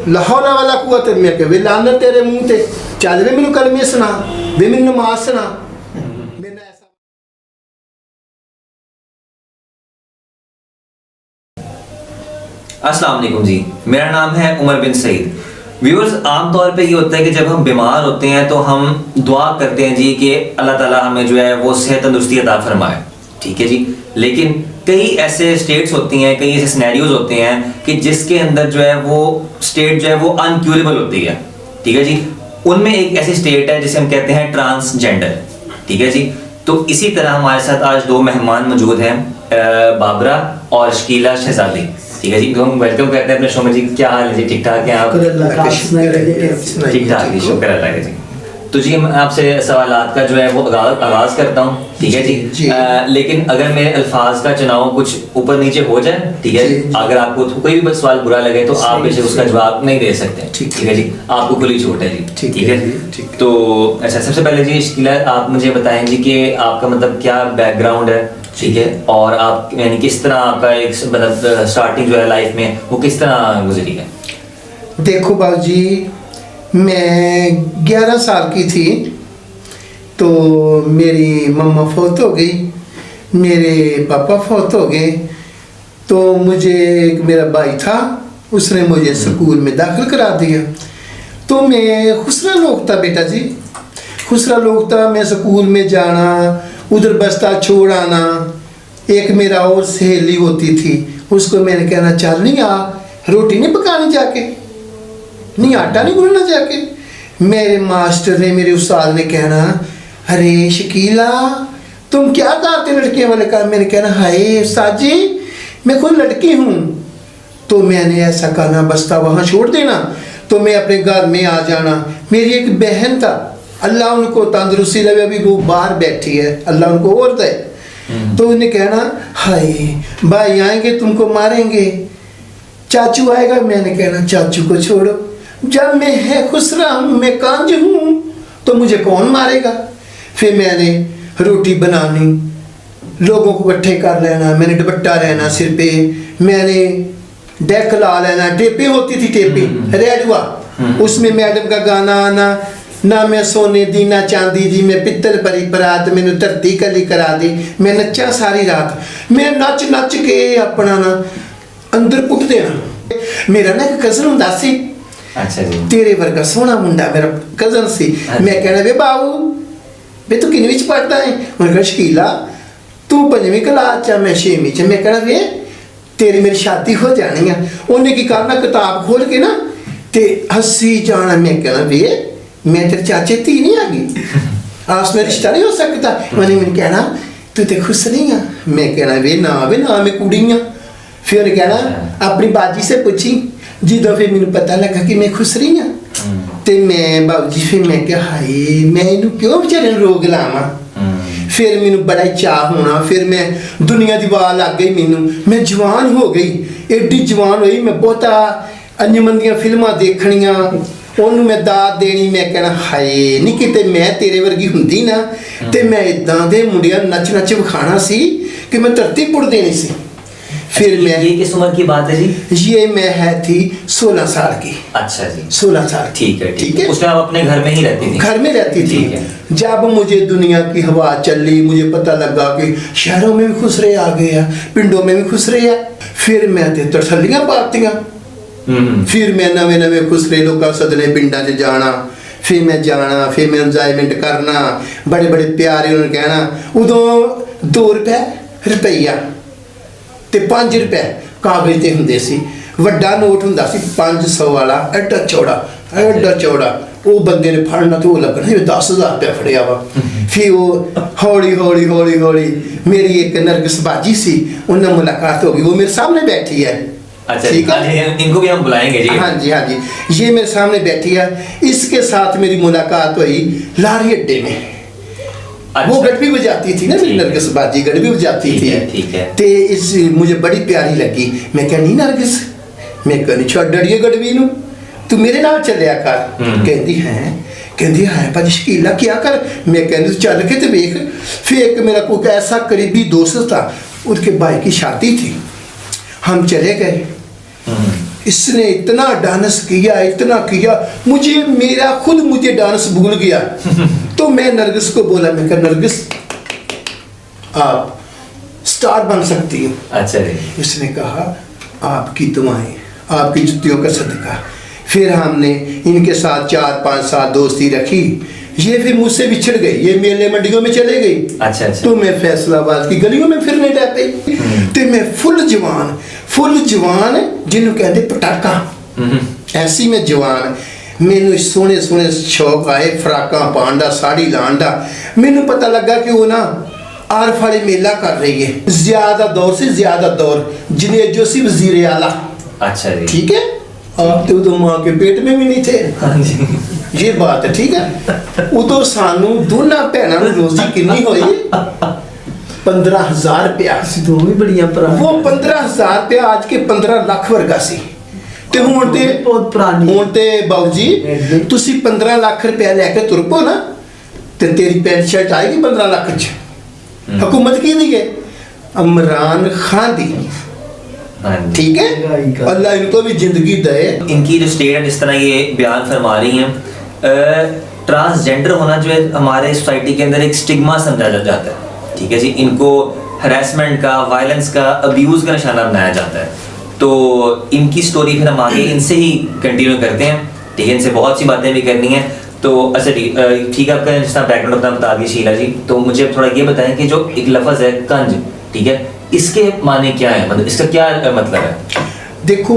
लाहौला वाला कुवत मैं कह वे लानत तेरे मुंह ते चल वे मैनू कलमे सुना वे मैनू नमाज सुना। अस्सलाम वालेकुम जी, मेरा नाम है उमर बिन सईद। व्यूअर्स, आमतौर पे ये होता है कि जब हम बीमार होते हैं तो हम दुआ करते हैं जी कि अल्लाह ताला हमें जो है वो सेहत तंदुरुस्ती अता फरमाए, ठीक है जी। लेकिन कई ऐसे स्टेट्स होती हैं, कई ऐसे सिनेरियोज होते हैं कि जिसके अंदर जो है वो स्टेट जो है वो अनक्यूरेबल होती है, ठीक है जी। उनमें एक ऐसी स्टेट है जिसे हम कहते हैं ट्रांसजेंडर, ठीक है जी। तो इसी तरह हमारे साथ आज दो मेहमान मौजूद हैं, बाबरा और शकीला शहजादी, ठीक है जी। तो हम वेलकम करते हैं अपने शो में जी। क्या हाल है जी? ठीक ठाक हैं आप? ठीक ठाक जी, शुक्र अल्लाह का जी। तो जी मैं आपसे सवालात का जो है वो आगाज करता हूँ, ठीक है जी। लेकिन अगर मेरे अल्फाज का चुनाव कुछ ऊपर नीचे हो जाए, ठीक है, अगर आपको कोई भी सवाल बुरा लगे तो आप बेशक उसका जवाब नहीं दे सकते, ठीक है जी। आपको खुली छूट है जी, ठीक है जी। तो अच्छा, सबसे पहले जी शकीला आप मुझे बताएं जी कि आपका मतलब क्या बैकग्राउंड है, ठीक है, और आप यानी किस तरह आपका एक मतलब स्टार्टिंग जो है लाइफ में वो किस तरह गुजरी है? देखो बाबूजी, मैं 11 साल की थी तो मेरी मम्मा फौत हो गई, मेरे पापा फौत हो गए। तो मुझे एक मेरा भाई था, उसने मुझे स्कूल में दाखिल करा दिया। तो मैं खुसरा लोग था बेटा जी, खुसरा लोग था। मैं स्कूल में जाना, उधर बस्ता छोड़ आना। एक मेरा और सहेली होती थी, उसको मैंने कहना चल नहीं आ रोटी नहीं पकानी जाके, नहीं आटा नहीं गूंथना जाके। मेरे मास्टर ने, मेरे उस्ताद ने कहना अरे शकीला तुम क्या करते लड़कियों वाले काम। मैंने कहना हाय उस्ताद जी मैं खुद लड़की हूँ। तो मैंने ऐसा करना, बस्ता वहाँ छोड़ देना, तो मैं अपने घर में आ जाना। मेरी एक बहन था, अल्लाह उनको तंदुरुस्ती लगे, अभी वो बाहर बैठी है, अल्लाह उनको और दे। तो उन्हें कहना हाय भाई आएंगे तुमको मारेंगे, चाचू आएगा। मैंने कहना चाचू को छोड़ो, जब मैं है खुसरा हूँ, मैं कांज हूँ, तो मुझे कौन मारेगा। फिर मैंने रोटी बनानी, लोगों को इकट्ठे कर लेना, मैंने दुपट्टा रहना सिर पे, मैंने डेक ला लेना, टेपे होती थी, टेपे रेडुआ, उसमें मैडम का गाना आना, ना मैं सोने दी ना चांदी दी, मैं पित्तल परी परात, मैंने धरती कली करा दी। मैं नच्चा सारी रात, मैं नच नच के अपना ना अंदर पुट देना। मेरा ना एक कज़न हुंदा सी, अच्छा जी, तेरे वर्गा सोहना मुंडा, मेरा कज़न सी। मैं कहना वे बाबू वे तू किन्नी विच पढ़दा है? मैं कहना शकीला तू 5वीं क्लास च, मैं 6वीं च। मैं कहना वे तेरी मेरी शादी हो जानी है। उन्हें की करना किताब खोल के ना ते हंसी जाना। मैं कहना वे मैं तेरे चाचे धी नहीं आ गई, आपस में रिश्ता नहीं हो सकता। मैंने कहना तू तो खुश नहीं है। मैं कहना वे ना मैं कुड़ी हाँ। फिर उन्हें कहना अपनी बाजी से पूछी, जिदों फिर मैंने पता लगा कि मैं खुश रही हाँ, तो मैं बाबू जी फिर मैं क्या हाय मैं इनू क्यों बेचारे रोग लावा। फिर मैनू बड़ा ही चाह होना, फिर मैं दुनिया दी वाल लग गई मैनू, मैं जवान हो गई, एडी जवान हुई। मैं बहुता अंजमन दियां फिल्मां देखनियां, ਉਹਨੂੰ मैं दाद देनी। मैं कहना हाय नहीं किते मैं तेरे वर्गी हुंदी ना, ते मैं इदां दे मुंडियां नच नच विखाना सी कि मैं धरती पुट देनी सी। फिर मैं ये किस उम्र की बात है जी? ये मैं है थी 16 साल की। अच्छा जी, 16 साल। ठीक है। उसमें आप अपने घर में ही रहती थी? घर में रहती थी। जब मुझे दुनिया की हवा चली, मुझे पता लगा कि शहरों में भी खुसरे आ गए हैं, पिंडों में भी खुसरे हैं। फिर मैं ते तसल्लियां पातियां। फिर मैं नवे नवे खुसरे लोग सदने पिंडा च जाना, फिर मैं जाना, फिर मैं इंजॉयमेंट करना, बड़े बड़े प्यारे उन्होंने कहना। उदों 2 रुपए रुपया ते 5 रुपए कागज ते हुंदे सी। वड्डा नोट हुंदा सी 500 वाला, एडा चौड़ा। वो बंदे ने फड़ना तो लगना 10,000 रुपया फड़िया वा। फिर वो हौली मेरी एक नरगिस बाजी सी, उन्हें मुलाकात होगी, वो मेरे सामने बैठी है। अच्छा, ठीक है, इनको भी हम बुलाएंगे जी। हाँ जी, ये मेरे सामने बैठी है। इसके साथ मेरी मुलाकात हुई लारी अड्डे में। अच्छा। वो गड़बी बजाती थी ना, मेरी नरगिस बाजी गड़बी बजाती थी। ठीक है। ते इस मुझे बड़ी प्यारी लगी। मैं कहनी नरगिस, मैं कहनी छोड़ डरिए गड़बी नू, तू मेरे नाल चलिया कर। कहती है भाजी शकीला क्या कर। मैं कहती चल के तो देख। फिर एक मेरा कोई ऐसा करीबी दोस्त था, उसके भाई की शादी थी, हम चले गए। इसने इतना डांस किया, इतना किया, मुझे डांस भूल गया। तो मैं नरगिस को बोला, मैं कहा नरगिस आप स्टार बन सकती हो। अच्छा जी। उसने कहा आपकी दुआएं, आपकी जुतियों का सदका। फिर हमने इनके साथ 4-5 साल दोस्ती रखी। ये फिर मुझसे बिछड़ गई, ये मेले मंडियों में चले गई। अच्छा अच्छा। तो मैं फैसलाबाद की गलियों में फिरने लग पई। तो मैं फुल जवान जिन्हों कहते पटाखा, ऐसी में जवान। मैनू सोने सोने शौक आए फराका पान दा, साड़ी लान दा। मैनू पता लगा कि वो ना आरफ वाले मेला कर रही है, ज्यादा दौर से ज्यादा दौर, जिन्हें जो सी वजीर आला। अच्छा जी। ठीक है, आप तो माँ के पेट में भी नहीं थे। हाँ जी। ये बात है, ठीक है। उदो सानू दोनों भैनों नू रोजी कितनी हुई? 15,000 रुपया। दो भी बड़ियां पुरानी। वो 15,000 रुपया आज के 15 लाख वर्गा सी। ते हुण ते बहुत पुरानी। हुण ते बाबू जी तुसी 15 लाख रुपया लेके तुर पो ना, ते तेरी पैंट शर्ट आएगी 15 लाख च। हुकूमत की दी है? इमरान खान दी। हाँ जी। ठीक है, अल्लाह इनको भी जिंदगी दे। इनकी जो स्टेट है, जिस तरह ये बयान फरमा रही हैं, ट्रांसजेंडर होना जो है हमारे सोसाइटी के अंदर एक स्टिग्मा समझा जाता है। ठीक है जी। इनको हरासमेंट का, वायलेंस का, अब्यूज़ का निशाना बनाया जाता है। तो इनकी स्टोरी फिर हम आगे इनसे ही कंटिन्यू करते हैं। ठीक है, इनसे बहुत सी बातें भी करनी है। तो अच्छा जी, ठीक है, आपका जिस तरह बैकग्राउंड अपना बता दी शीला जी। तो मुझे थोड़ा ये बताएं कि जो एक लफ्ज़ है कंज, ठीक है, इसके माने क्या है, मतलब इसका क्या मतलब है? देखो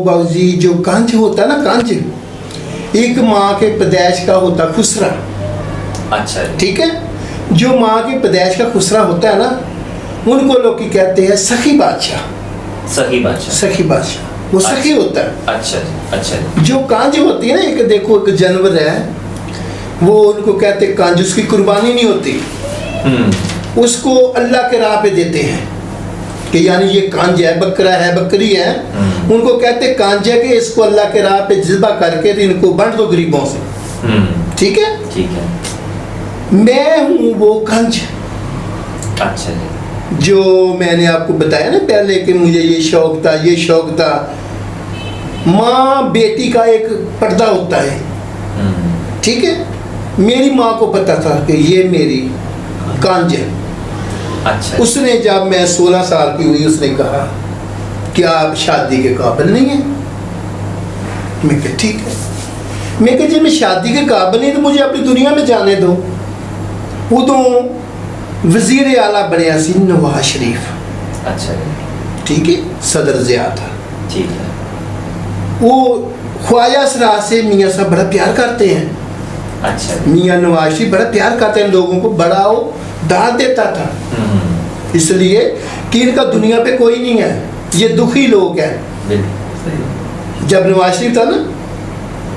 बाबूजी, जो कांच होता है ना, कांच एक माँ के पैदाइश का होता खुसरा। अच्छा जी। ठीक है, जो माँ के पैदाइश का खुसरा होता है ना, उनको लोग की कहते हैं सखी बादशाह। सही बादशाह। सखी बादशाह वो सखी होता है। अच्छा जी। अच्छा जी। जो कांज होती है ना, एक देखो एक जानवर है, वो उनको कहते हैं कांज, उसकी कुर्बानी नहीं होती, उसको अल्लाह के राह पे देते हैं कि यानी ये कांज है, बकरा है, बकरी है, उनको कहते कांज है कि इसको अल्लाह के राह पे ज़िबा करके इनको बांट दो गरीबों से। ठीक है, ठीक है। मैं हूँ वो कांज। अच्छा जी। जो मैंने आपको बताया ना पहले कि मुझे ये शौक था, ये शौक था। माँ बेटी का एक पर्दा होता है। ठीक है, मेरी माँ को पता था कि ये मेरी कांज है। अच्छा। उसने जब मैं 16 साल की हुई, उसने कहा कि आप शादी के काबिल नहीं हैं। मैं कहा ठीक है। मैं कहा जी मैं शादी के काबिल नहीं, तो मुझे अपनी दुनिया में जाने दो। उदों वजीर आला बनया सी नवाज शरीफ। अच्छा जी। ठीक है, सदर ज़िया था। ठीक है। वो ख्वाजा सरा से मियाँ साहब बड़ा प्यार करते हैं। अच्छा जी। मियाँ नवाज शरीफ बड़ा प्यार करते हैं लोगों को, बड़ा वो दाद देता था, इसलिए कि इनका दुनिया पे कोई नहीं है, ये दुखी लोग हैं। जब नवाज शरीफ था ना,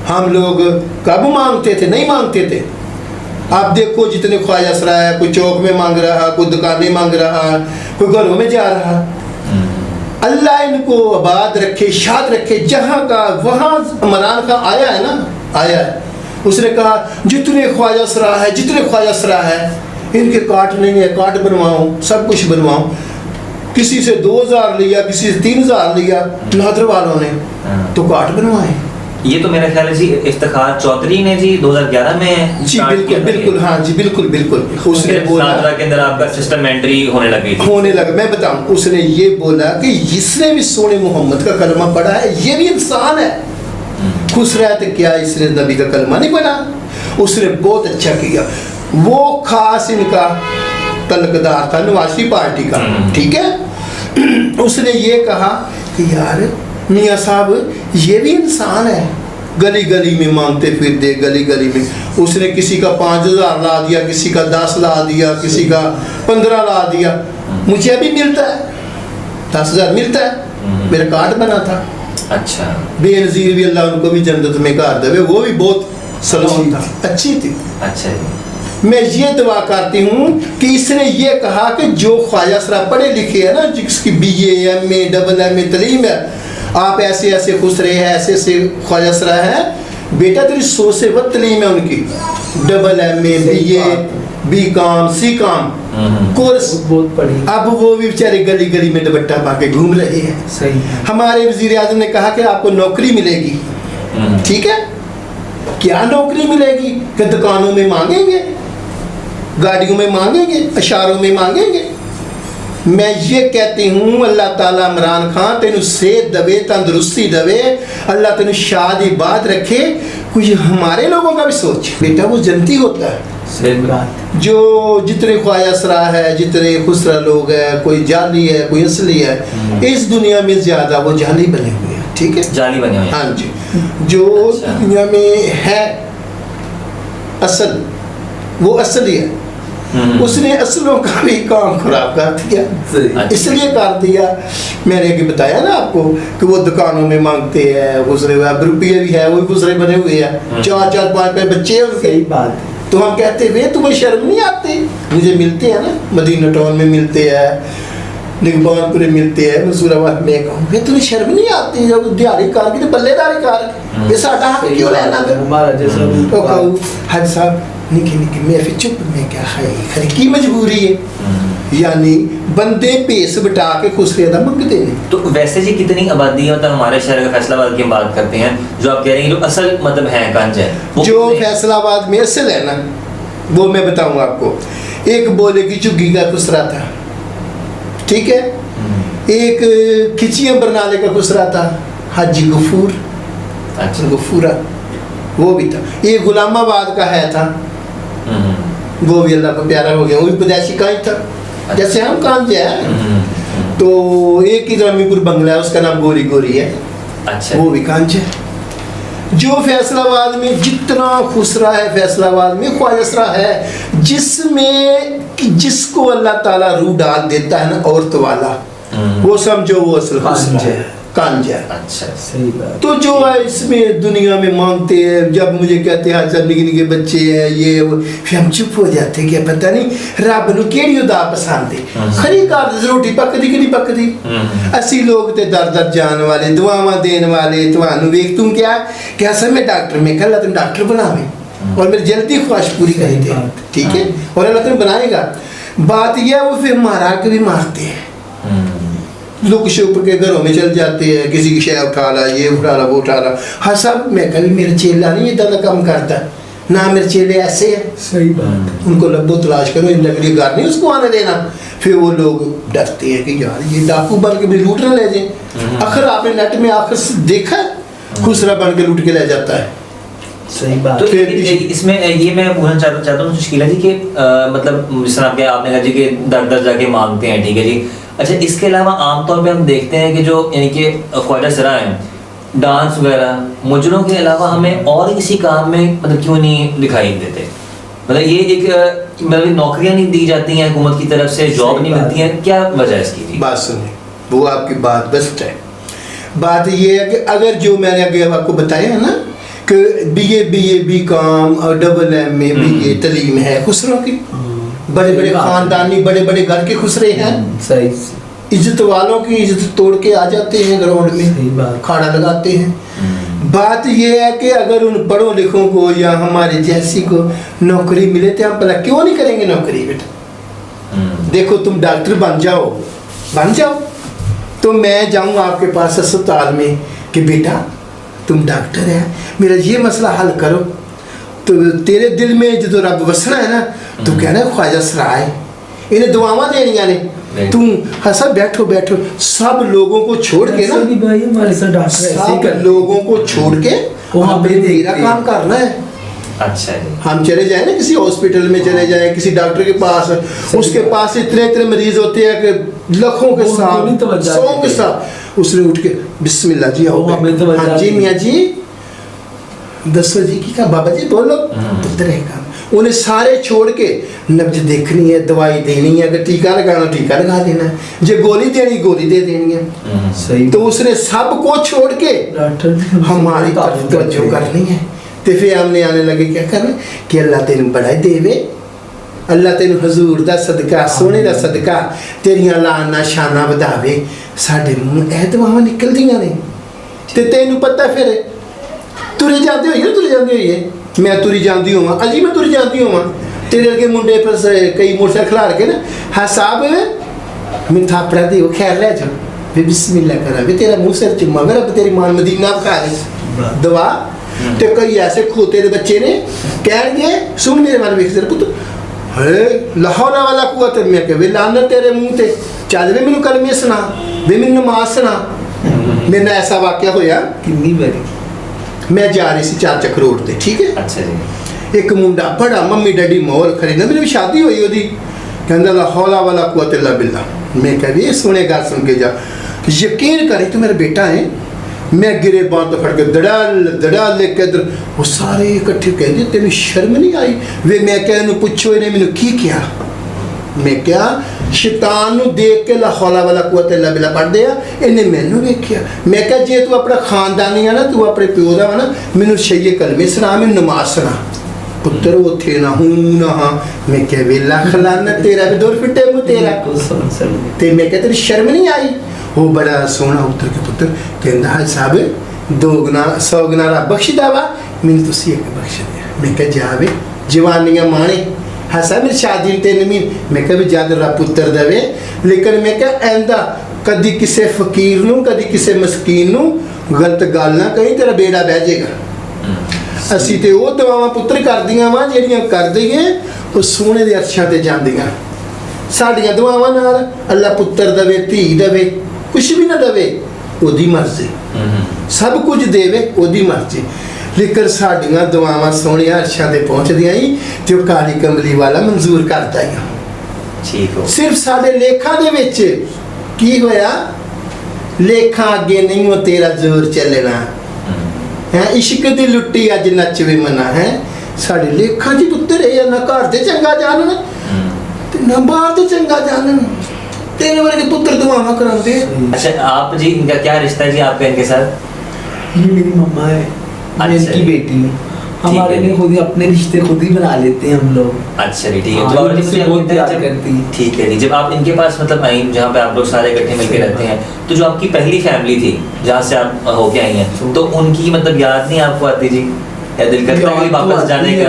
हम लोग कब मांगते थे? नहीं मांगते थे। आप देखो जितने ख्वाजा सरा है, कोई चौक में मांग रहा, कोई दुकानें मांग रहा, कोई घरों में जा रहा। अल्लाह इनको आबाद रखे, शाद रखे। जहाँ का वहाँ इमरान खान आया है ना, आया है, उसने कहा जितने ख्वाजा सरा है, जितने ख्वाजा सरा है, इनके कार्ड नहीं है, कार्ड बनवाऊँ, सब कुछ बनवाऊँ। किसी से 2,000 लिया, किसी से 3,000 लिया, नादर वालों ने तो कार्ड बनवाए। ये तो मेरा ख्याल है जी इफ्तिखार चौधरी ने जी 2011 में जी बिल्कुल बिल्कुल, हाँ जी बिल्कुल बिल्कुल। उसने बोला के अंदर आपका सिस्टम एंट्री होने लगी थी। होने लगा। मैं बताऊं, उसने ये बोला कि इसने भी सोने मोहम्मद का कलमा पढ़ा है, ये भी इंसान है। खुश रहा तो क्या इसने नबी का कलमा नहीं पढ़ा? उसने बहुत अच्छा किया। वो खास इनका तलकदार था नवाज शरीफ पार्टी का। ठीक है, उसने ये कहा कि यार मियाँ साहब ये भी इंसान है, गली गली में मांगते फिरते, गली गली में। उसने किसी का 5,000 ला दिया, किसी का 10 ला दिया, किसी का 15 ला दिया। मुझे अभी मिलता है 10,000 मिलता है, मेरा कार्ड बना था। अच्छा। बेनज़ीर भी अल्लाह उनको भी जन्नत में कर देवे, वो भी बहुत सलोन था, अच्छी थी। अच्छा। मैं ये दुआ करती हूँ कि इसने ये कहा कि जो ख्वाजा सरा पढ़े लिखे है ना, जिसकी BA MA MA तलीम है, आप ऐसे ऐसे खुश रहे हैं, ऐसे ऐसे ख्वाजा सरा है, बेटा तेरी 100 से वह तलीम है उनकी, MA BA बी काम सी काम कोर्स। बहुत पढ़ी। अब वो भी बेचारे गली गली में दुपट्टा पा के घूम रहे हैं। सही है। हमारे वजीर आजम ने कहा कि आपको नौकरी मिलेगी, ठीक है, क्या नौकरी मिलेगी? कि दुकानों में मांगेंगे, गाड़ियों में मांगेंगे, अशारों में मांगेंगे। मैं ये कहती हूँ अल्लाह ताला इमरान खान तेनू सेहत दवे, तंदुरुस्ती दवे, अल्लाह तेनू शादी बात रखे। कुछ हमारे लोगों का भी सोच बेटा, वो जनती होता है सही बात। जो जितने ख्वाहिशरा है, जितने खुसरा लोग है, कोई जाली है कोई असली है, इस दुनिया में ज्यादा वो जाली बने हुए हैं, ठीक है, जाली बने हुए हैं। हाँ जी। जो अच्छा। दुनिया में है असल, वो असली है, उसने असलों का भी काम खराब कर दिया। अच्छा। इसलिए कर दिया, मैंने अभी बताया ना आपको कि वो दुकानों में मांगते हैं गुजरे हुए, अब रुपये भी है वो गुजरे बने हुए हैं, 4-4 5 बच्चे हैं उनके। सही बात है। तो हम कहते वे तुम्हें शर्म नहीं आती? मुझे मिलते हैं ना, मदीना टाउन में मिलते हैं, निगमानपुर में मिलते हैं, मंसूराबाद में कहूँ वे तुम्हें शर्म नहीं आती? जब दिहाड़ी कार की तो बल्लेदारी कार, ये साडा हक क्यों लेना? हमारा जैसा तो कहूँ हज साहब निकी निकी मैं फिर चुप, मैं क्या खरी की मजबूरी है। यानी बंदे पेस बटा के खुसरे दा मंगते ने। तो वैसे जी कितनी आबादी है, मतलब हमारे शहर का फैसलाबाद की हम बात करते हैं, जो आप कह रहे हैं जो असल मतलब है गंज है, वो जो कितने- फैसलाबाद में असल है ना, वो मैं बताऊं आपको। एक बोले की झुग्गी का खुसरा था, ठीक है, एक खिचिया बरनाले का खुसरा था, हाजी गफूर, अच्छा। गफूरा वो भी था। ये गुलामाबाद का है था, वो भी अल्लाह को प्यारा हो गया, वो भी पैदाइशी का ही था जैसे हम कांजे हैं। तो एक ही रमीपुर बंगला है, उसका नाम गोरी गोरी है, अच्छा। वो भी कांज है। जो फैसलाबाद में जितना खुसरा है, फैसलाबाद में ख्वाहिशरा है, जिसमें कि जिसको अल्लाह ताला रूह डाल देता है ना औरत वाला, वो समझो वो असल खुसरा है, कांज है। अच्छा। सही बात। तो जो है इसमें दुनिया में मांगते हैं, जब मुझे कहते हैं सब निके निके बच्चे हैं ये वो, फिर हम चुप हो जाते हैं कि पता नहीं रब नूं केड़ी उदा पसंद है। खरी घर दी रोटी पकदी कि नहीं पकदी? असी लोग ते दर दर जान वाले, दुआवां देन वाले, तुहानू वेख तुम क्या क्या सब मैं डॉक्टर में कल तुम डॉक्टर बनावे और मेरी जल्दी ख्वाहिश पूरी करी थे, ठीक है, और अल्लाह तुम्हें बनाएगा। बात यह है वो फिर मारा के भी मारते हैं, लुक शुप के घरों में चल जाते हैं, किसी की शय उठा ला, ये उठा ला, वो उठा ला। हाँ साहब मैं कभी मेरा चेला नहीं इतना काम करता ना, मेरे चेले ऐसे हैं। सही बात। उनको लब्बो तलाश करो, इन नकली घर नहीं उसको आने देना। फिर वो लोग डरते हैं कि यार ये डाकू बन के भी लूट ना ले जाए। आखिर आपने नेट में आखिर देखा खुसरा बन के लूट के ले जाता है। सही बात। तो फिर इसमें ये मैं पूछना चाहता हूँ शकीला जी कि मतलब जिस तरह आपने कहा जी कि दर दर जाके मांगते हैं, ठीक है जी। अच्छा, इसके अलावा आमतौर पे हम देखते हैं कि जो यानी कि ख्वाजा सरा हैं, डांस वगैरह मुजरों के अलावा हमें और किसी काम में मतलब क्यों नहीं दिखाई देते? मतलब ये एक मतलब नौकरियां नहीं दी जाती हैं हुकूमत की तरफ से, जॉब नहीं मिलती है, क्या वजह है इसकी? बात सुनिए, वो आपकी बात बेस्ट है। बात ये है कि अगर जो मैंने आगे आपको बताया है ना कि बीए बी कॉम और डबल एम ए बीए तलीम है खुसरों की, बड़े बड़े खानदानी बड़े बड़े घर के खुसरे हैं, सही। इज्जत वालों की इज्जत तोड़ के आ जाते हैं ग्राउंड सही में, बात। खाड़ा लगाते हैं। बात यह है कि अगर उन पढ़ों लिखों को या हमारे जैसी को नौकरी मिले तो हम भला क्यों नहीं करेंगे नौकरी? बेटा देखो तुम डॉक्टर बन जाओ, तो मैं जाऊँ आपके पास अस्पताल में कि बेटा तुम डॉक्टर है, मेरा ये मसला हल करो, तो तेरे दिल में जो रब वसना है ना, तो कहना ख्वाजा सराय इन्हें दुआवां देनियां ने, तुम हंसा बैठो सब लोगों को छोड़ के ना, भाई हमारे साथ डॉक्टर ऐसे ही सब करते लोगों को छोड़ के वहाँ पे मेरा देखते हैं। काम करना है। अच्छा जी। हम चले जाए ना किसी हॉस्पिटल में चले जाए, किसी डॉक्टर के पास, उसके पास इतने मरीज होते हैं कि लाखों के साथ, 100 के साथ, उसने उठ के बिस्मिल्लाह जी आओ, हाँ जी मियाँ जी दसो जी की का बाबा जी बोलो, तो रहेगा। उन्हें सारे छोड़ के नब्ज देखनी है, दवाई देनी है, अगर टीका लगाना टीका लगा देना है, जो गोली देनी गोली दे देनी है। सही। तो उसने सबको छोड़ के डॉक्टर हमारी तरफ तवज्जो करनी है। तो फिर हमने आने लगे क्या करना कि अल्लाह तेन बड़ा देवे, अल्लाह तेन हजूर दा सदका, सोने दा सदका तेरियां लाना शाना वधावे, साडे मूंह ऐ दुआवां निकलदियां ने। ते तेनू पता फिर तुरे जाते होइए, मैं तुरी जाती होवां, अजी मैं तुरी जाती होवां, तेरे अगे मुंडे पर कई मोटरसाइकिल खिलार के ना, हाँ साहब मैं थापड़ा दे खैर ले जाओ वे बिस्मिल्लाह करा वे तेरा मुंह सिर चुम्मा मेरा तेरी मान मदीना खा रही दवा। ते कई ऐसे खोते दे बच्चे ने कहणगे सुन मेरे वाल वेख जरा पुत्त है लाहौला वाला कुआ ते मैं कहे लाना तेरे मुंह ते चल वे मैनू कलमे सुना वे मैनू नमाज सुना। मेरे नाल ऐसा वाकया होया कितनी बारी मैं जा रही सी चार चक्कर रोड ते ठीक है। अच्छा जी। एक मुंडा बड़ा मम्मी डैडी मोहर खरीदा मेरी भी शादी हुई ओदी कहंदा लाहौला वाला कुआ इल्ला बिल्ला। मैं कह भी सुने गल सुन के जा यकीन करी तू मेरा बेटा है। मैं गिरे बात फड़ के दड़ाल दड़ाल लेके इधर वो सारे इकट्ठे कहते तेन शर्म नहीं आई वे मैं क्या इन्हू पुछो इन्हें मैनू की क्या मैं क्या शैतान नू देख के लाहौला वाला कुव्वत इल्ला बिल्ला पढ़ दिया इन्हें मैनू वेख्या। मैं क्या जे तू अपना खानदानी है ना तू अपने प्यो दा ना मैनू छे कलमे सुना मैनू नमाज सुना पुत्र उथे ना हूं ना हाँ। मैं क्या वेला खलाना तेरा भी दौर फिटे मुँह तेरा ते मैं क्या तेरी शर्म नहीं आई। वो बड़ा सोहना उतर के पुत्र कहता है साहब 2 गुना 100 गुना रब बख्शदा वा मैनू तुसी एक बख्श दिया। मैं क्या जावे जवानियां माणे हाँ साहब मेरी शादी 3 महीने मैं क्या भी जद रब पुत्र देवे लेकिन मैं क्या ऐंदा कदी किसी फकीर नू कदी किसी मस्कीन नू गलत गल ना कहीं तेरा बेड़ा बह जाएगा। ਅਸੀਂ ਤੇ ਉਹ ਦੁਆਵਾਂ ਪੁੱਤਰ ਕਰਦੀਆਂ ਵਾਂ ਜਿਹੜੀਆਂ ਕਰਦੇ ਏ ਉਹ ਸੋਹਣੇ ਦੇ ਅਰਸ਼ਾਂ ਤੇ ਜਾਂਦੀਆਂ। ਸਾਡੀਆਂ ਦੁਆਵਾਂ ਨਾਲ ਅੱਲਾ ਪੁੱਤਰ ਦੇਵੇ ਧੀ ਦੇਵੇ ਕੁਛ ਵੀ ਨਾ ਦੇਵੇ ਉਹਦੀ ਮਰਜ਼ੀ ਸਭ ਕੁਝ ਦੇਵੇ ਉਹਦੀ ਮਰਜ਼ੀ ਲੇਕਿਨ ਸਾਡੀਆਂ ਦੁਆਵਾਂ ਸੋਹਣੀਆਂ ਅਰਸ਼ਾਂ ਤੇ ਪਹੁੰਚਦੀਆਂ ਹੀ ਤੇ ਉਹ ਕਾਲੀ ਕਮਲੀ ਵਾਲਾ ਮਨਜ਼ੂਰ ਕਰਦਾ ਹੀ। ਠੀਕ ਹੋ ਸਿਰਫ ਸਾਡੇ ਲੇਖਾਂ ਦੇ ਵਿੱਚ ਕੀ ਹੋਇਆ ਲੇਖਾਂ ਅੱਗੇ ਨਹੀਂ ਉਹ ਤੇਰਾ ਜ਼ੋਰ ਚੱਲਣਾ है इश्क दी लुट्टी अज नचवे मना है साडे लेखा जी पुत्तर है ना घर दे चंगा जानन ते ना बाहर दे चंगा जानन तेरे वर्गे पुत्र दुआवां करांदे। अच्छा आप जी इनका क्या रिश्ता है जी आपका इनके साथ? ये मेरी मम्मा है मैं इनकी बेटी हूँ। हमारे लिए खुद ही अपने रिश्ते खुद ही बना लेते हैं हम लोग। अच्छा जी ठीक है। हाँ, तो और मुझसे मुझे बहुत लगता है प्यार जब- करती है। ठीक है जी जब आप इनके पास मतलब आई जहाँ पे आप लोग सारे इकट्ठे मिलकर रहते हैं तो जो आपकी पहली फैमिली थी जहाँ से आप होके आई हैं तो उनकी मतलब याद नहीं आपको आती जी या दिल करता है कि वापस जाने का?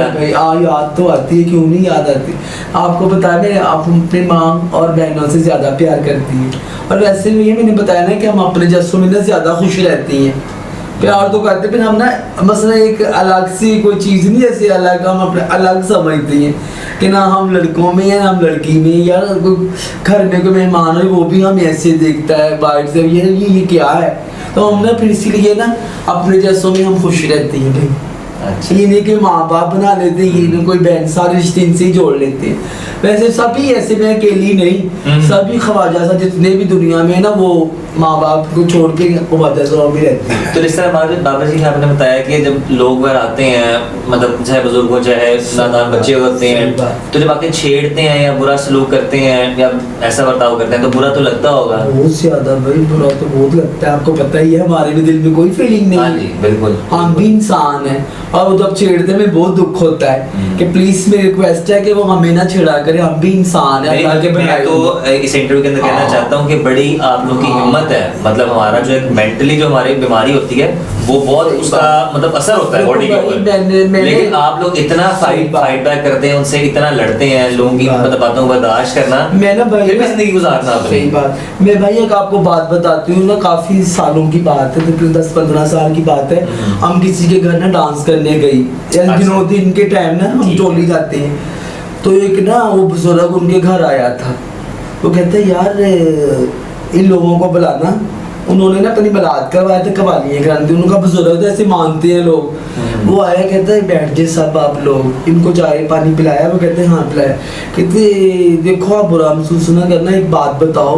याद तो आती है क्यों नहीं याद आती। आपको बताया मैं आप अपनी माँ और बहनों से ज़्यादा प्यार करती है और वैसे भी ये मैंने बताया ना कि हम अपने जज्बों में ना ज़्यादा खुश रहती हैं। प्यार तो करते फिर हम ना मसला एक अलग सी कोई चीज़ नहीं जैसे अलग हम अपने अलग समझते हैं कि ना हम लड़कों में है ना हम लड़की में यार घर में कोई मेहमान हो वो भी हम ऐसे देखता है बाहर से ये क्या है तो हम ना फिर इसीलिए ना अपने जैसों में हम खुश रहते हैं भाई। अच्छा ये नहीं कि माँ बाप बना लेते ये नहीं कोई बहन सारे रिश्ते इनसे ही जोड़ लेते हैं। वैसे सभी ऐसे मैं अकेली नहीं सभी ख्वाजा सा जितने भी दुनिया में ना वो माँ बाप को छोड़ के ख्वाजा सा भी रहते हैं। तो जिस तरह हमारे बाबा जी आपने बताया कि जब लोग बाहर आते हैं मतलब चाहे बुजुर्ग हो चाहे नादान बच्चे होते हैं तो जब आके छेड़ते हैं या बुरा सलूक करते हैं या ऐसा बर्ताव करते हैं तो बुरा तो लगता होगा। बहुत ज्यादा भाई बुरा तो बहुत लगता है। आपको पता ही है हमारे भी दिल में कोई फीलिंग हाँ नहीं जी है बिल्कुल हम भी इंसान हैं और वो जब छेड़ते में बहुत दुख होता है कि प्लीज मेरी रिक्वेस्ट है कि वो हमें ना छेड़ा करे हम भी इंसान है अल्लाह के मैं बनाए तो हुए। इस इंटरव्यू के अंदर कहना हाँ। चाहता हूँ कि बड़ी आप लोग की हिम्मत है मतलब हमारा जो एक मेंटली जो हमारी बीमारी होती है वो बहुत उसका मतलब असर होता है बॉडी के ऊपर लेकिन आप लोग इतना फाइट बैक करते हैं उनसे इतना लड़ते हैं लोगों की मतलब बातों को बर्दाश्त करना मैं ना भाई फिर भी जिंदगी गुजारना अपनी। सही बात मैं भाई एक आपको बात बताती हूँ ना काफी सालों की बात है तकरीबन 10-15 साल की बात है। हम किसी के घर ना डांस करने गई दिनों दिन के टाइम ना हम टोली जाते हैं तो एक ना वो बुजुर्ग उनके घर आया था वो कहते यार इन लोगों को बुलाना उन्होंने ना अपनी बरात करवाए थे कवालियाँ करानी उनका बुजुर्ग ऐसे मानते हैं लोग। वो आया कहते हैं बैठ जाए सब आप लोग इनको चाय पानी पिलाया वो कहते हैं हाँ पिलाया कहते देखो आप बुरा महसूस ना करना एक बात बताओ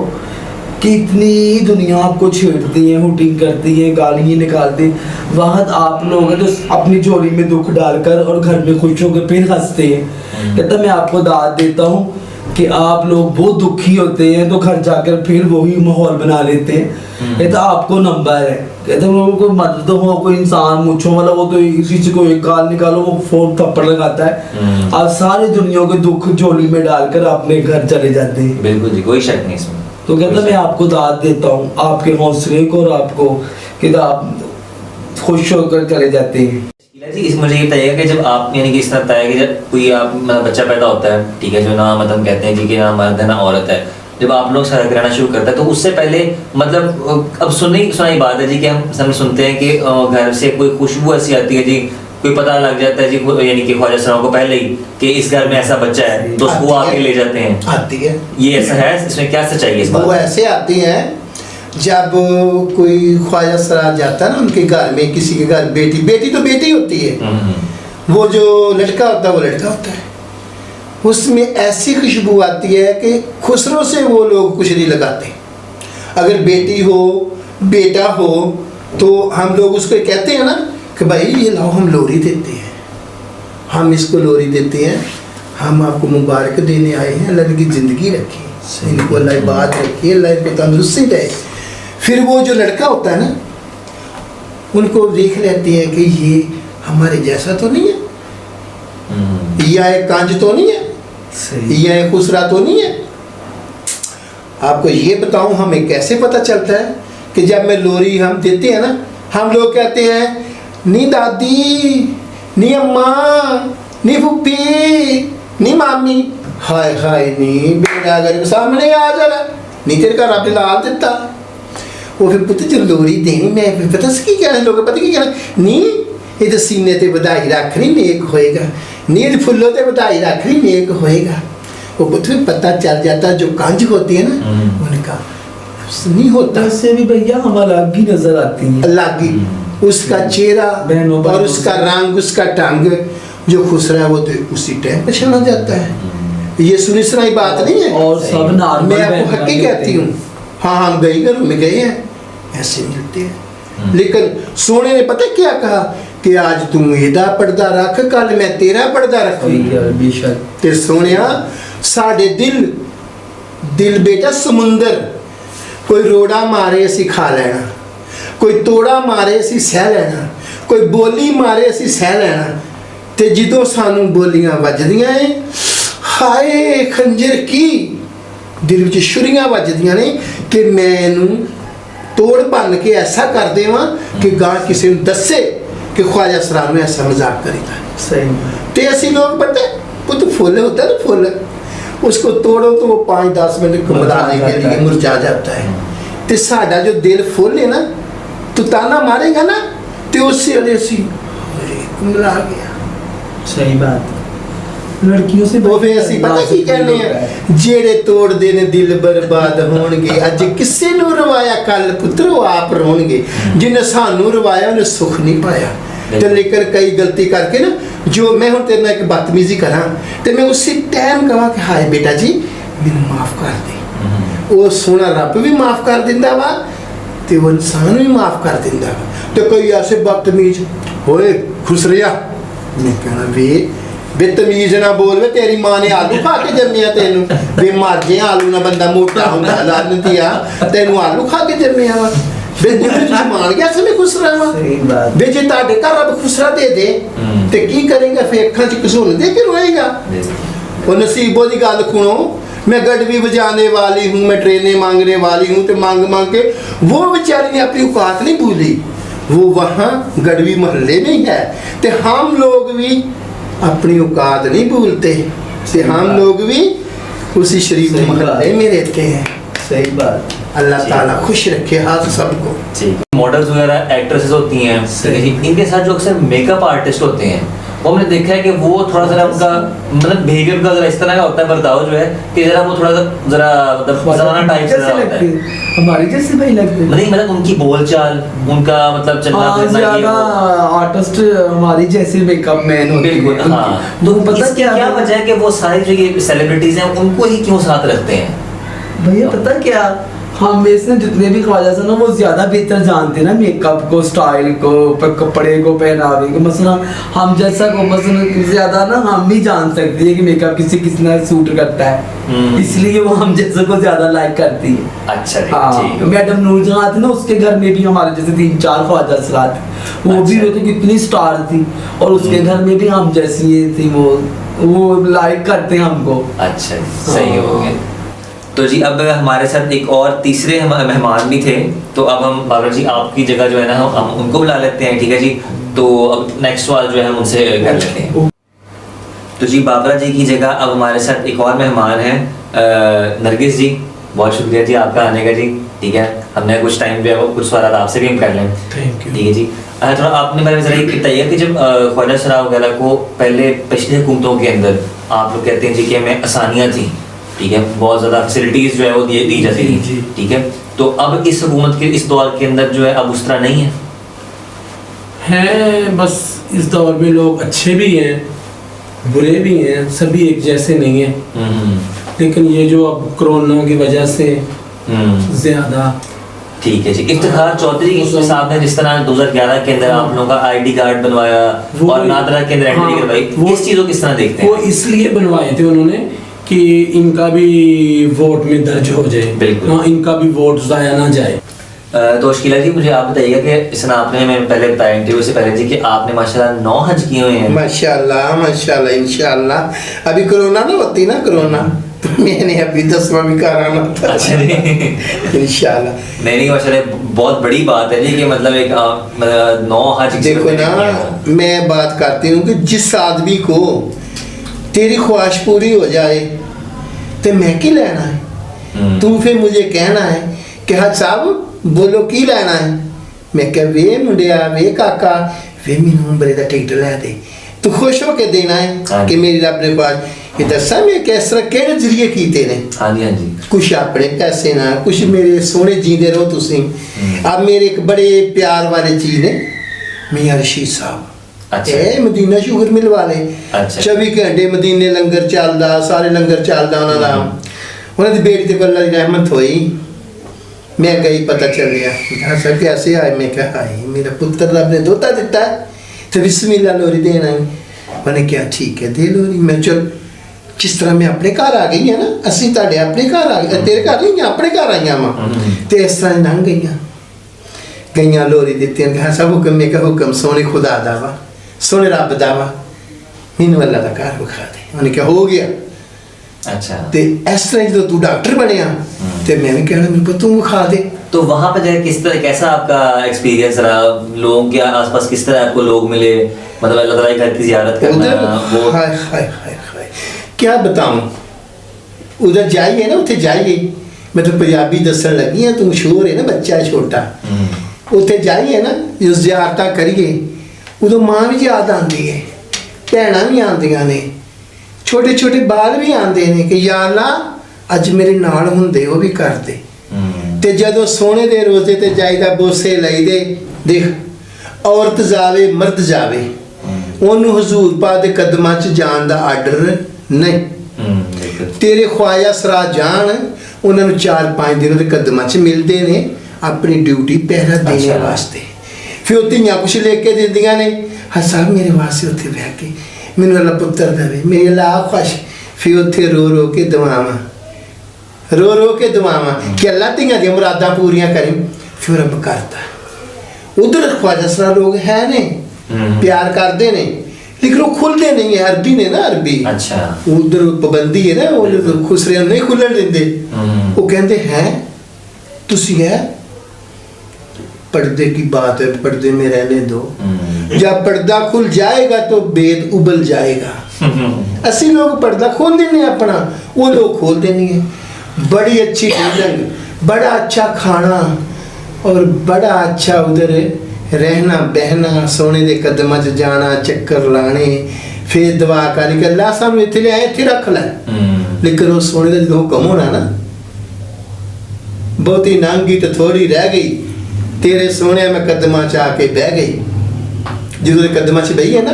कि इतनी दुनिया आपको छेड़ती है हुटिंग करती है गालियाँ निकालती है वहाँ आप लोग हैं तो अपनी झोली में दुख डालकर और घर में खुश होकर फिर हंसते हैं। कहता मैं आपको दाद देता हूँ कि आप लोग बहुत दुखी होते हैं तो घर जाकर फिर वही माहौल बना लेते हैं। कहता आपको नंबर है कहते हैं कोई मर्द हो कोई इंसान मुच्छों वाला वो तो इसी से कोई गाल निकालो वो फोन थप्पड़ लगाता है आप सारी दुनिया के दुख झोली में डालकर अपने घर चले जाते हैं। बिल्कुल जी कोई शक नहीं इसमें। तो कहता मैं आपको दाद देता हूँ आपके हौसले को और आपको कि आप खुश होकर चले जाते हैं। जी इस मुझे ये बताइएगा कि जब आप यानी कि इस तरह बताया कि जब कोई आप मतलब बच्चा पैदा होता है, ठीक है, जो ना मतलब कहते हैं जी कि ना मर्द है ना औरत है, जब आप लोग सर कराना शुरू करते हैं तो उससे पहले मतलब अब सुनाई बात है जी कि हम सुनते हैं कि घर से कोई खुशबू ऐसी आती है जी, कोई पता लग जाता है जी यानी कि ख्वाजा सलाम को पहले ही कि इस घर में ऐसा बच्चा है, तो उसको आके ले जाते हैं। आती है, ये ऐसा है, इसमें क्या सच्चाई है इस बात? वो ऐसे आती हैं जब कोई ख्वाजा सरा जाता है ना उनके घर में, किसी के घर बेटी तो बेटी होती है, वो जो लड़का होता है वो लड़का होता है, उसमें ऐसी खुशबू आती है कि खुसरों से वो लोग कुछ नहीं लगाते। अगर बेटी हो बेटा हो तो हम लोग उसको कहते हैं ना कि भाई ये लाओ हम लोरी देते हैं, हम इसको लोरी देते हैं, हम आपको मुबारक देने आए हैं, अल्लाह की ज़िंदगी रखी, इनको अल्लाह बात रखी, अल्लाह इनको तंदुरुस्ती दे। फिर वो जो लड़का होता है ना उनको देख लेते हैं कि ये हमारे जैसा तो नहीं है, या एक कांज तो नहीं है, या एक खुसरा तो नहीं है। आपको ये बताऊं हमें कैसे पता चलता है कि जब मैं लोरी हम देते हैं ना, हम लोग कहते हैं नी दादी, नी अम्मा, नी फुप्पी, नी मामी, हाय हाय नी बेटा अगर सामने आ जरा नी तेरे का रब लाल दिता। वो फिर पुत्र जो लोरी देनी मैं पता सी क्या लोग पता की कहना नी ये तो सीने ते बधाई रखनी नेक होएगा, नींद फुल्लों ते बधाई रखनी नेक होएगा। वो पुत्र पता चल जाता जो कांज होती है ना उनका नहीं होता। वैसे भी भैया हम अलग ही नजर आती हैं, अलग ही उसका चेहरा और उसका रंग उसका ढंग जो खुसरा है वो तो उसी टाइम पहचाना जाता है। ये सुनी सुनाई बात नहीं है, और सब नॉर्मल मैं आपको हकी कहती हूँ। हाँ हम गए घरों में गए हैं ऐसे मिलते हैं, लेकिन सोने ने पता क्या कहा कि आज तुम एदा पर्दा रख कल मैं तेरा पर्दा रखूंगा। ते सोनिया साढ़े दिल बेटा समुंदर, कोई रोड़ा मारे असी खा लेना, कोई तोड़ा मारे असी सह लेना, कोई बोली मारे असी सह लेना, ते जिदों सानू बोलियां वजदियां है हाय खंजर की दिल विच छुरियां वजदियां ने कि मैं इनू तोड़ भन के ऐसा कर देवां कि गां किसी नू दसे कि ख्वाजा सरार ने ऐसा मजाक करीदा। सही ते असी लोग पता पुत फुल होता है ना फुल, उसको तोड़ो तो वो 5-10 मिनट कुमलाने के लिए मुरझा जाता है। ते साडा जो दिल फुल है ना तो ताना मारेगा ना तो उससे अले सी कुमला गया। सही बात, लड़कियों से वो फिर असी पता की कहने हैं जेड़े तोड़ देने दिल बर्बाद होणगे, अज किसे नू रवाया कल पुत्रो आप रोणगे, जिन्हें सानू रवाया उन्हें सुख नहीं पाया। तो लेकर कई गलती करके ना जो मैं हूँ तेरे एक बदतमीजी करा तो मैं उसी टाइम कहा कि हाय बेटा जी मैनू माफ़ कर दे, वो सोना रब भी माफ़ कर दिंदा वा ते वो इंसान भी माफ़ कर दिंदा वा। तो कोई ऐसे बदतमीज होए खुसरिया मैं कहना वे तमीज ना बोल वे तेरी माँ ने आलू खा के जम्मिया तेनू वे मर जे आलू ना बंदा मोटा हुंदा लानतिया तेनू आलू खा के जम्मिया वा वे मान गया समय खुसरा वा वे जे ताडे घर रब खुसरा दे दे ते की करेगा फिर अखां च घसूल दे के रोएगा। वो नसीबों की गल सुनो, मैं गड़वी बजाने वाली हूँ, मैं ट्रेनें मांगने वाली हूँ, तो मांग मांग के वो बेचारी ने अपनी औकात नहीं भूली, वो वहाँ गड़वी मोहल्ले में ही है। तो हम लोग भी अपनी औकात नहीं भूलते, से हम लोग भी उसी शरीफ मोहल्ले में रहते हैं। सही बात, अल्लाह ताला खुश रखे हाथ सबको। मॉडल्स वगैरह एक्ट्रेसेस होती हैं, इनके साथ जो अक्सर मेकअप आर्टिस्ट होते हैं वो हमने देखा है कि वो थोड़ा सा उनका मतलब बिहेवियर का जरा इस तरह का होता है, बर्ताव जो है कि जरा वो थोड़ा सा जरा मतलब जमाना टाइप से होता है, हमारी जैसे भाई लगते नहीं मतलब उनकी बोलचाल उनका मतलब चलना फिरना ये ज्यादा आर्टिस्ट हमारी जैसे मेकअप मैन होते हैं। बिल्कुल हाँ। तो पता क्या वजह है कि वो सारी जो ये सेलिब्रिटीज हैं उनको ही क्यों साथ रखते हैं? भैया पता क्या, हम में से जितने भी ख्वाजा से ना वो ज्यादा बेहतर जानते हैं ना मेकअप को, स्टाइल को, कपड़े को, पहनावे को। मसला हम जैसा को मसला ज्यादा ना हम भी जान सकते हैं कि मेकअप किसना सूट करता है, इसलिए वो हम जैसे को ज्यादा लाइक करती है। अच्छा हाँ, मैडम नूरजहां थी ना, उसके घर में भी हमारे जैसे 3-4 ख्वाजा असरात थे, वो भी होती कितनी स्टार थी, और उसके घर में भी हम जैसी थी, वो लाइक करते हैं हमको। अच्छा सही हो गया। तो जी अब हमारे साथ एक और तीसरे मेहमान भी थे, तो अब हम बाबर जी आपकी जगह जो है ना हम उनको बुला लेते हैं। ठीक है जी, तो अब नेक्स्ट सवाल जो है हम उनसे कर लेते हैं। तो जी बाबरा जी की जगह अब हमारे साथ एक और मेहमान हैं, नरगिस जी। बहुत शुक्रिया जी आपका आने का जी। ठीक है, हमने कुछ टाइम जो है वो कुछ सवाल आपसे भी हम कर लें। Thank you. ठीक है जी। थोड़ा आपने मेरे जरा ये बताइए कि जब ख्वाजा सराय वगैरह को पहले पिछली हुकूमतों के अंदर आप लोग कहते हैं जी कि हमें आसानियाँ थी, ठीक है, बहुत ज़्यादा फैसिलिटीज़ जो है वो दी जाती जी, थी, जी। ठीक है, तो अब इस हुकूमत के इस दौर के अंदर जो है अब उस तरह नहीं है। हैं बस इस दौर में लोग अच्छे भी हैं बुरे भी हैं, सभी एक जैसे नहीं हैं। हम्म, लेकिन ये जो अब कोरोना की वजह से हम्म, ज़्यादा ठीक है जी। इफ्तिखार चौधरी साहब ने जिस तरह 2011 के अंदर आप लोगों का आईडी कार्ड बनवाया वो- और नादरा के अंदर एंट्री हाँ, करवाई, वो- इस चीज़ों को किस तरह देखते वो हैं? इसलिए बनवाए थे उन्होंने कि इनका भी वोट में दर्ज हो जाए, बिल्कुल। हाँ, इनका भी वोट ज़ाया ना जाए। तो अश्कीला जी मुझे आप बताइएगा कि इस तरह आपने मैंने पहले बताया इंटरव्यू से पहले जी कि आपने माशाल्लाह 9 हज किए हुए हैं। माशाल्लाह माशाल्लाह इंशाल्लाह। अभी कोरोना ना होती ना, कोरोना तो मैंने अभी 10वां भी कराना था। अच्छा जी। इंशाल्लाह। नहीं माशाल्लाह बहुत बड़ी बात है जी कि मतलब एक 9 हज किसी देखो ने किए ना, हों। मैं बात करती हूँ कि जिस आदमी को तेरी ख्वाहिश पूरी हो जाए तो मैं की लेना है। हम्म, तू फिर मुझे कहना है कि हाँ साहब बोलो की लेना है। मैं कह वे मुंडिया वे काका वे मैनू बड़े का टिकट लै दे, तू खुश हो के देना हाँ है जी। कि मेरी रब ने बात ये दसा मैं किस तरह केड़े जरिए कीते ने। हाँ जी हाँ जी। कुछ अपने पैसे ना, कुछ मेरे सोने जींदे रहो तुसी। अब मेरे एक बड़े प्यार वाले चीज ने मियां रशीद साहब, अच्छा। ए मदीना शुगर मिल वाले, अच्छा। 24 घंटे मदीने लंगर चलदा, सारे लंगर चलदा उन्हां दा। उन्हां दी बेटी ते अल्लाह दी रहमत होई। मैं गई पता चल गया, हाँ सर कैसे आए? मैं कहा हाय मेरा पुत्र रब ने दोता दिता है तो बिस्मिल्लाह लोरी देना है। मैंने क्या ठीक है दे लोरी। मैं चल जिस तरह मैं अपने घर आ गई है ना, असी ताड़े अपने घर आ गए, तेरे घर नहीं अपने घर आईया वा, तो इस तरह लंघ गई लोरी दित्ती। कहा सब हुक्म, मैं कहा हुक्म सोने खुदा दा वा, सोने रब दा वा, मैनू अल्लाह दा घर विखा दे। उन्हें क्या हो गया। अच्छा। ते इस तरह जो तू डॉक्टर बनया ते मैंने कहना मेरे को तू विखा दे। तो वहाँ पे जाए किस तरह कैसा आपका एक्सपीरियंस रहा? लोगों के आसपास किस तरह आपको लोग मिले? मतलब अल्लाह ताला के घर की ज़ियारत करना उधर वो हाय हाय हाय हाय क्या बताऊं। उधर जाइए ना, उथे जाइए, मैं तो पंजाबी दसन लगी है, तू मशहूर है ना, बच्चा है छोटा। उथे जाइए ना जो ज़ियारतां करिए उदों मां भी याद आती है, भैणां भी आंदियां ने, छोटे छोटे बाल भी आंदे ने कि या अल्लाह अज मेरे नाल हुंदे वो भी कर दे। ते जदों सोने दे रोजे ते जाईदा बोसे लईदे, देख औरत जावे मर्द जावे, ओनू हजूर पा दे कदमां च जान दा आर्डर नहीं। तेरे ख्वाजा सरा जान उन्होंने 4-5 दिनों के कदमां च मिलते ने अपनी ड्यूटी पहरा देने अच्छा। वास्ते। फिर वो धियां कुछ लेके दिंदियां ने, हाँ साहब मेरे वास्ते उत्थे बह के मैनू अल्लाह पुत्र देवे, मेरी अल्लाह खुश। फिर उत्थे रो रो के दुआवां, रो रो के दुआवां कि अल्लाह धियां दी मुरादां पूरियां करी। फिर रब करता। उधर ख्वाजा सरा लोग है ने, प्यार करते ने, लेकिन वो खुलते नहीं है। अरबी ने ना, अरबी अच्छा। उधर पाबंदी है ना, वो खुसरे नहीं खुलन देंदे। वो कहते हैं तुसी है पर्दे की बात है, पर्दे में रहने दो, जब पर्दा खुल जाएगा तो बेद उबल जाएगा। असी लोग पर्दा खोल देने अपना, वो लोग खोल देनी है। बड़ी अच्छी भोजन, बड़ा अच्छा खाना और बड़ा अच्छा उधर रहना बहना, सोने दे कदमां च जाना, चक्कर लाने, फिर दुआ करनी कि अल्लाह सानू इत्थे ले आए, इत्थे रख लै। लेकिन वो सोने का जो हुक्म होना ना, बहुती नांगी तो थोड़ी रह गई, तेरे सोने में कदमां च आके बह गई। जो कदमां च बही है ना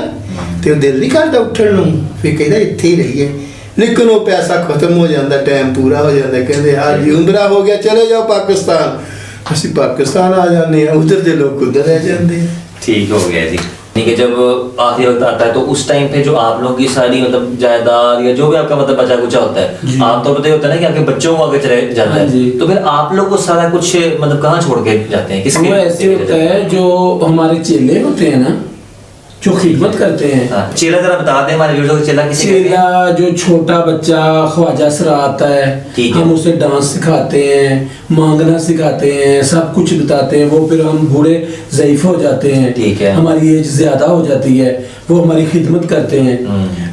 तो दिल नहीं करता उठन नूं, फिर कहता इत्थे ही रहिए। लेकिन वो पैसा खत्म हो जाता, टाइम पूरा हो जाता, कहते हाँ जी उम्रा हो गया चले जाओ पाकिस्तान। असी पाकिस्तान आ जाते हैं, उधर के लोग उधर रह जाते हैं। ठीक हो गया जी। ठीक है, जब आखिरी वक्त आता है तो उस टाइम पे जो आप लोगों की सारी मतलब जायदाद या जो भी आपका मतलब बचा कुचा होता है, आमतौर पर तो ये होता है ना कि आपके बच्चों को आगे चले जाता हाँ जी। है, तो फिर आप लोग को सारा कुछ मतलब कहाँ छोड़ के जाते हैं? किसके वो ऐसे होता है जो हमारे चेले होते हैं ना, जो खिदमत करते हैं। हाँ, चेला जरा बता दें हमारे व्यूअर्स को, चेला किसे कहते हैं? चेला जो छोटा बच्चा ख्वाजा सरा आता है, ठीक है। हम उसे डांस सिखाते हैं, मांगना सिखाते हैं, सब कुछ बताते हैं। वो फिर हम बूढ़े ज़ईफ हो जाते हैं, ठीक है। हमारी एज ज़्यादा हो जाती है, वो हमारी खिदमत करते हैं।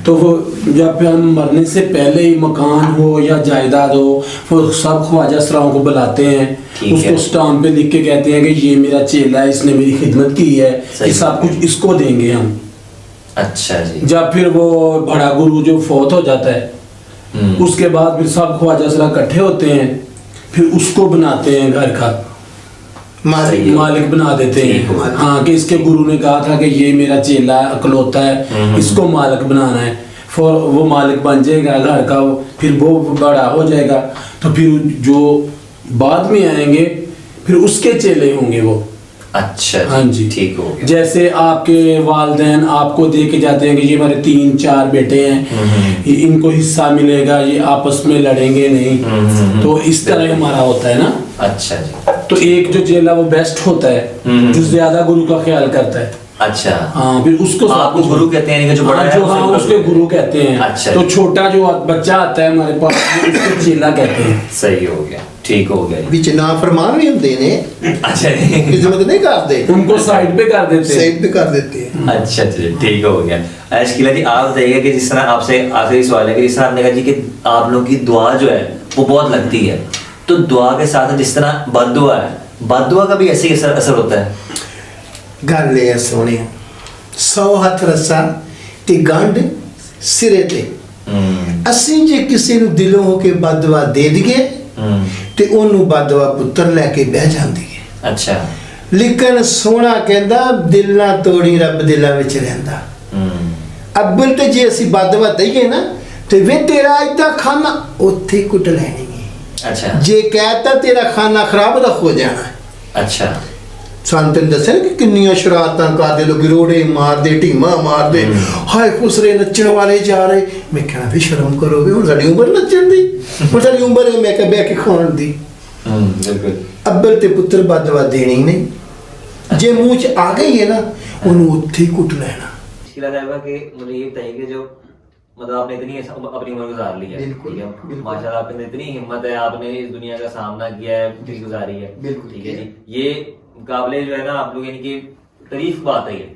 तो वो जब हम मरने से पहले ही मकान हो या जायदाद हो, वो सब ख्वाजा सराओं को बुलाते हैं, ठीक है। उसको स्टाम्प पे लिख के कहते हैं कि ये मेरा चेला है, इसने मेरी खिदमत की है, सही। ये सब कुछ इसको देंगे हम। अच्छा जी। जब फिर वो बड़ा गुरु जो फौत हो जाता है, उसके बाद फिर सब ख्वाजा सरा इकट्ठे होते हैं, फिर उसको बनाते हैं घर का मालिक मालिक बना देते ठीक हैं। है। हाँ, कि इसके गुरु ने कहा था कि ये मेरा चेला है, अकलौता है, इसको मालिक बनाना है। फिर वो मालिक बन जाएगा घर का, फिर वो बड़ा हो जाएगा, तो फिर जो बाद में आएंगे फिर उसके चेले होंगे वो। अच्छा हाँ जी, ठीक हो गया। जैसे आपके वालिदैन आपको दे के जाते हैं कि ये हमारे 3-4 बेटे हैं, इनको हिस्सा मिलेगा, ये आपस में लड़ेंगे नहीं, तो इस तरह हमारा होता है ना। अच्छा जी। तो एक जो चेला वो बेस्ट होता है, जो ज्यादा गुरु का ख्याल करता है। अच्छा, हाँ, फिर उसको आपको गुरु कहते हैं, यानी कि जो बड़ा हाँ, है जो हाँ उसे उसके गुरु कहते हैं। अच्छा। तो छोटा जो बच्चा आता है हमारे पास, वो उसको चेला कहते हैं। सही हो गया, ठीक हो गया जी। विच ना फरमान भी होंदे ने, अच्छा जी। खिदमत नहीं करते, उनको साइड पे कर देते हैं। साइड पे कर देते हैं। अच्छा जी, ठीक हो गया। अशकीला जी, आप बताइएगा कि जिस तरह आपसे आखिरी सवाल है कि जिस तरह आपने कहा जी कि आप लोगों की दुआ जो है वो बहुत लगती है, तो दुआ के साथ जिस तरह बद्दुआ है, बद्दुआ का भी ऐसे ही असर होता है? गल ये सोने 100 हथ रस्सा ते गंढ सिरे ते, ਅਸੀਂ ਜੇ ਕਿਸੇ ਨੂੰ ਦਿਲੋਂ ਹੋ ਕੇ ਬਦਦੁਆ ਦੇ ਦਈਏ ਤੇ ਉਹਨੂੰ ਬਦਦੁਆ ਪੁੱਤਰ ਲੈ ਕੇ ਬਹਿ ਜਾਂਦੀ ਹੈ। अच्छा। ਲੇਕਿਨ ਸੋਹਣਾ ਕਹਿੰਦਾ ਦਿਲ ਨਾ ਤੋੜੀ ਰੱਬ ਦਿਲਾਂ ਵਿੱਚ ਰਹਿੰਦਾ। ਅੱਬਲ ਤੇ ਜੇ ਅਸੀਂ ਬਦਦੁਆ ਦਈਏ ਨਾ ਤੇ ਵੇ ਤੇਰਾ ਇਦਾਂ ਖਾਨਾ ਉੱਥੇ ਹੀ ਕੁੱਟ ਲੈਣੀ ਹੈ। अच्छा। ਜੇ ਕਹਿਤਾ ਤੇਰਾ ਖਾਨਾ ਖਰਾਬ ਦਾ ਹੋ ਜਾਣਾ। अच्छा। ਸਾਨੂੰ ਤੈਨੂੰ ਦੱਸਿਆ ਕਿ ਕਿੰਨੀਆਂ ਸ਼ਰਾਰਤਾਂ ਕਰਦੇ ਲੋਕ, ਰੋੜੇ ਮਾਰਦੇ, ਢੀਮਾਂ ਮਾਰਦੇ, ਹਾਏ ਖੁਸਰੇ ਨੱਚਣ ਵਾਲੇ ਜਾ ਰਹੇ। ਮੈਂ ਕਹਿਣਾ ਵੀ ਸ਼ਰਮ ਕਰੋ ਵੀ, ਹੁਣ ਸਾਡੀ ਉਮਰ ਨੱਚਣ ਦੀ, ਹੁਣ ਸਾਡੀ ਉਮਰ ਹੈ ਮੈਂ ਕਿਹਾ ਬਹਿ ਕੇ ਖਾਣ ਦੀ। बिल्कुल। ਅੱਬਲ ਤੇ ਪੁੱਤਰ ਬਦਦੁਆ ਦੇਣੀ ਨਹੀਂ, ਜੇ ਮੂੰਹ 'ਚ ਆ ਗਈ ਹੈ ਨਾ ਉਹਨੂੰ ਉੱਥੇ ਹੀ ਕੁੱਟ ਲੈਣਾ। मुश्किल है कि मुझे ये बताइए कि जो मतलब आपने इतनी अपनी उम्र गुजार ली है, बिल्कुल, ठीक है, बिल्कुल। माशाल्लाह आपने इतनी हिम्मत है, आपने इस दुनिया का सामना किया है, जिंदगी गुजारी है, बिल्कुल, ठीक है जी। ये मुकाबले जो है ना आप लोग यानी कि तारीफ बात है ये।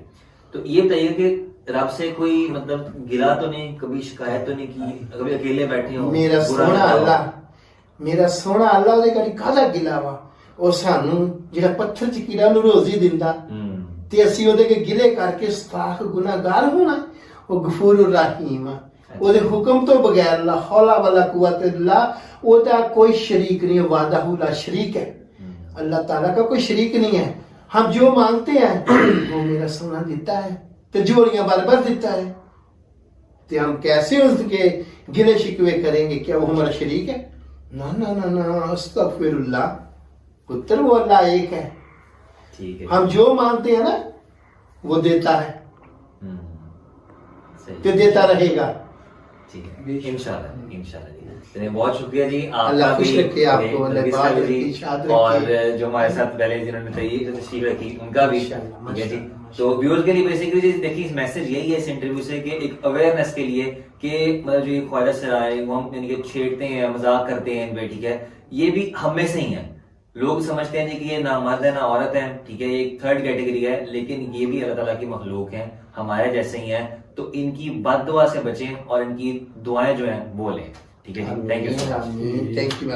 तो ये बताइए कि रब से कोई मतलब गिला तो नहीं, कभी शिकायत तो नहीं की, कभी अकेले बैठे हो? ਮੇਰਾ बुरा ਸੋਹਣਾ लगा हो? ਅੱਲਾ, ਮੇਰਾ ਸੋਹਣਾ ਅੱਲਾ ਉਹਦੇ ਕਦੀ ਕਾਹਦਾ ਗਿਲਾ ਵਾ? ਉਹ ਸਾਨੂੰ ਜਿਹੜਾ ਪੱਥਰ 'ਚ ਕੀੜਾ ਨੂੰ ਰੋਜ਼ੀ ਦਿੰਦਾ ਤੇ ਅਸੀਂ ਉਹਦੇ ਕੇ ਗਿਲੇ ਕਰਕੇ ਸਤਾਖ ਗੁਨਾਹਗਾਰ ਹੋਣਾ। ਉਹ ਗਫੂਰ ਰਹੀਮ ਆ, ਉਹਦੇ ਹੁਕਮ ਤੋਂ ਬਗੈਰ ਲਾ ਹੌਲਾ ਵਾਲਾ ਕੁਵਤ ਇल्ला, ਉਹਦਾ कोई शरीक नहीं है, वादाहु ला शरीक है। अल्लाह ताला का कोई शरीक नहीं है। हम जो मांगते हैं वो मेरा सोना देता है, तिजोरियां भर भर देता है। तो हम कैसे उसके गिले शिकवे करेंगे? क्या वो हमारा शरीक है? ना ना ना ना, अस्तगफिरुल्लाह, पुत्र वो अल्लाह एक है। ठीक है। हम जो मांगते हैं ना वो देता है, सही। तो देता रहेगा। ठीक है, इंशाल्लाह इंशाल्लाह जी। चलिए, बहुत शुक्रिया जी, अल्लाह आपका खुश भी, रखे आपको, जी, अल्लाह नरगिस बात खान जी, रखे, शाद रखे। और जो हमारे साथ पहले जिन्होंने तशरीफ रखी उनका भी, माशाल्लाह, ठीक है जी। माशाल्लाह। तो व्यूअर्स के लिए बेसिकली जी देखिए, इस मैसेज यही है इस इंटरव्यू से कि एक अवेयरनेस के लिए कि मतलब जो ये ख्वाजा सराय वो हम यानी कि छेड़ते हैं, मजाक करते हैं इनपे, ठीक है, ये भी हम में से ही है। लोग समझते हैं जी कि ये ना मर्द है ना औरत है, ठीक है, ये एक थर्ड कैटेगरी है, लेकिन ये भी अल्लाह ताला की मखलूक हैं, हमारे जैसे ही हैं। तो इनकी बद्दुआ से बचें और इनकी दुआएं जो हैं वो लें, ठीक है जी। Thank you so much. Thank you.